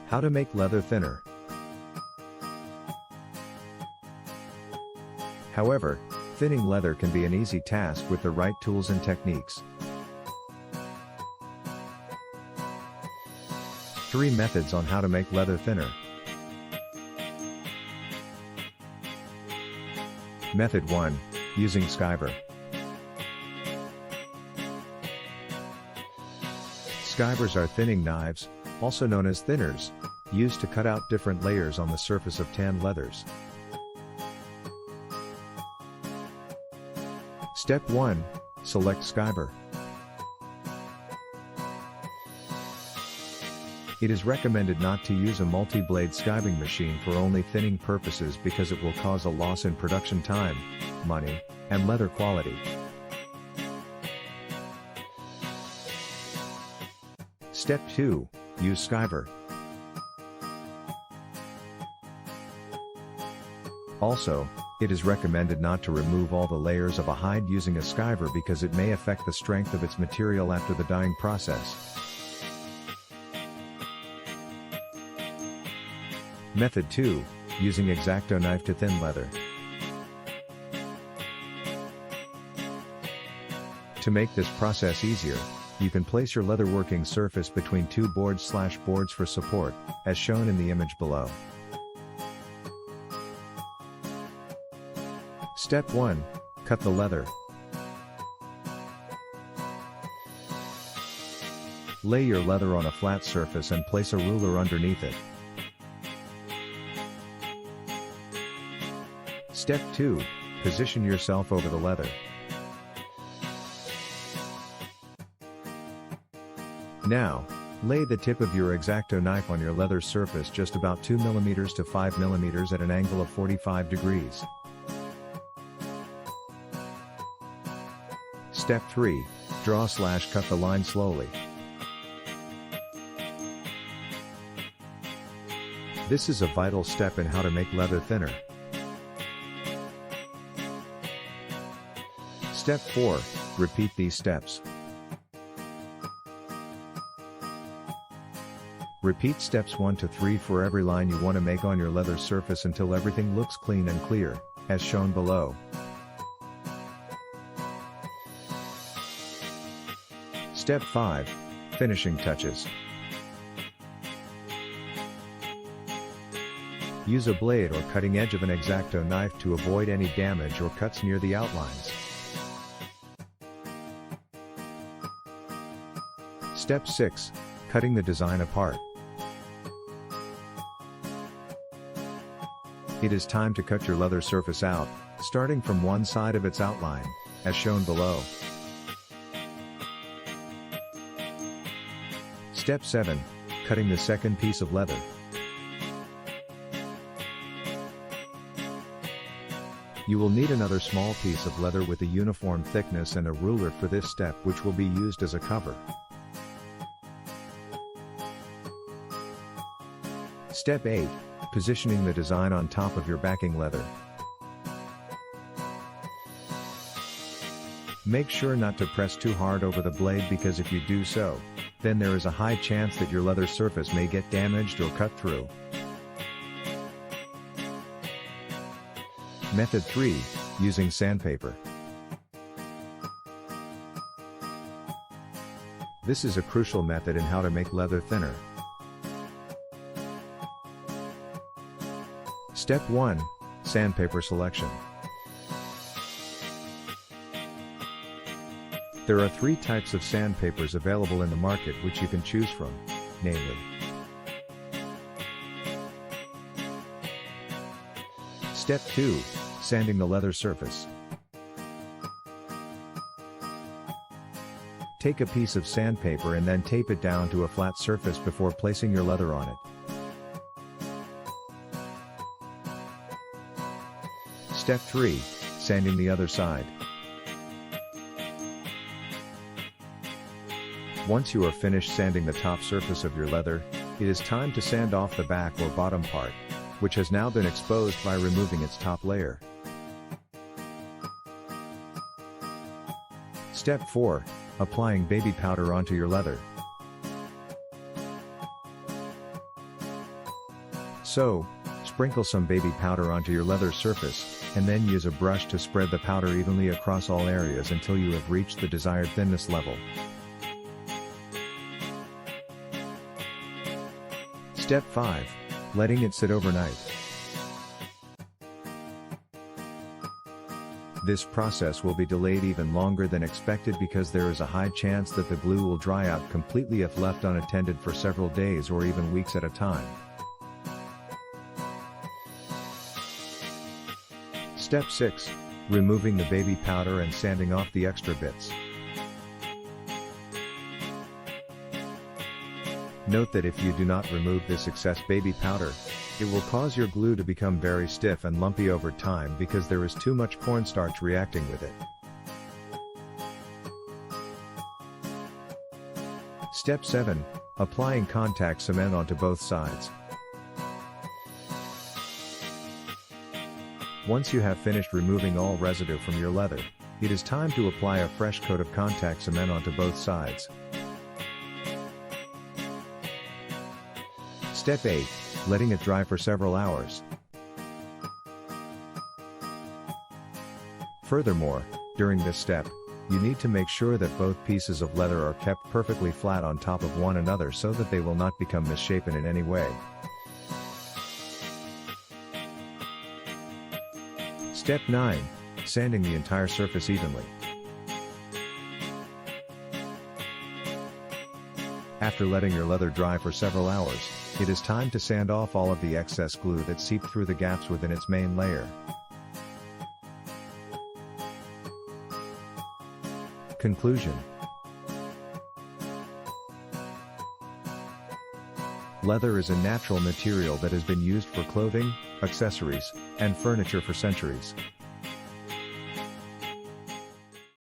How to make leather thinner. However, thinning leather can be an easy task with the right tools and techniques. 3 methods on how to make leather thinner. Method 1. Using skiver. Skivers are thinning knives, also known as thinners, used to cut out different layers on the surface of tanned leathers. Step 1. Select skiver. It is recommended not to use a multi-blade skiving machine for only thinning purposes because it will cause a loss in production time, money, and leather quality. Step 2. Use skiver. Also, it is recommended not to remove all the layers of a hide using a skiver because it may affect the strength of its material after the dyeing process. Method 2. Using X-Acto knife to thin leather. To make this process easier, you can place your leather working surface between 2 boards for support, as shown in the image below. Step 1. Cut the leather. Lay your leather on a flat surface and place a ruler underneath it. Step 2. Position yourself over the leather. Now, lay the tip of your X-Acto knife on your leather surface just about 2 mm to 5 mm at an angle of 45 degrees. Step 3. Draw/cut the line slowly. This is a vital step in how to make leather thinner. Step 4. Repeat these steps. Repeat steps 1 to 3 for every line you want to make on your leather surface until everything looks clean and clear, as shown below. Step 5. Finishing touches. Use a blade or cutting edge of an X-Acto knife to avoid any damage or cuts near the outlines. Step 6. Cutting the design apart. It is time to cut your leather surface out, starting from one side of its outline, as shown below. Step 7. Cutting the second piece of leather. You will need another small piece of leather with a uniform thickness and a ruler for this step, which will be used as a cover. Step 8. Positioning the design on top of your backing leather. Make sure not to press too hard over the blade because if you do so, then there is a high chance that your leather surface may get damaged or cut through. Method 3. Using sandpaper. This is a crucial method in how to make leather thinner. Step 1. Sandpaper selection. There are 3 types of sandpapers available in the market which you can choose from, namely: Step 2. Sanding the leather surface. Take a piece of sandpaper and then tape it down to a flat surface before placing your leather on it. Step 3. Sanding the other side. Once you are finished sanding the top surface of your leather, it is time to sand off the back or bottom part, which has now been exposed by removing its top layer. Step 4. Applying baby powder onto your leather. So, sprinkle some baby powder onto your leather surface, and then use a brush to spread the powder evenly across all areas until you have reached the desired thinness level. Step 5. Letting it sit overnight. This process will be delayed even longer than expected because there is a high chance that the glue will dry out completely if left unattended for several days or even weeks at a time. Step 6. Removing the baby powder and sanding off the extra bits. Note that if you do not remove this excess baby powder, it will cause your glue to become very stiff and lumpy over time because there is too much cornstarch reacting with it. Step 7. Applying contact cement onto both sides. Once you have finished removing all residue from your leather, it is time to apply a fresh coat of contact cement onto both sides. Step 8. Letting it dry for several hours. Furthermore, during this step, you need to make sure that both pieces of leather are kept perfectly flat on top of one another so that they will not become misshapen in any way. Step 9. Sanding the entire surface evenly. After letting your leather dry for several hours, it is time to sand off all of the excess glue that seeped through the gaps within its main layer. Conclusion. Leather is a natural material that has been used for clothing, accessories, and furniture for centuries.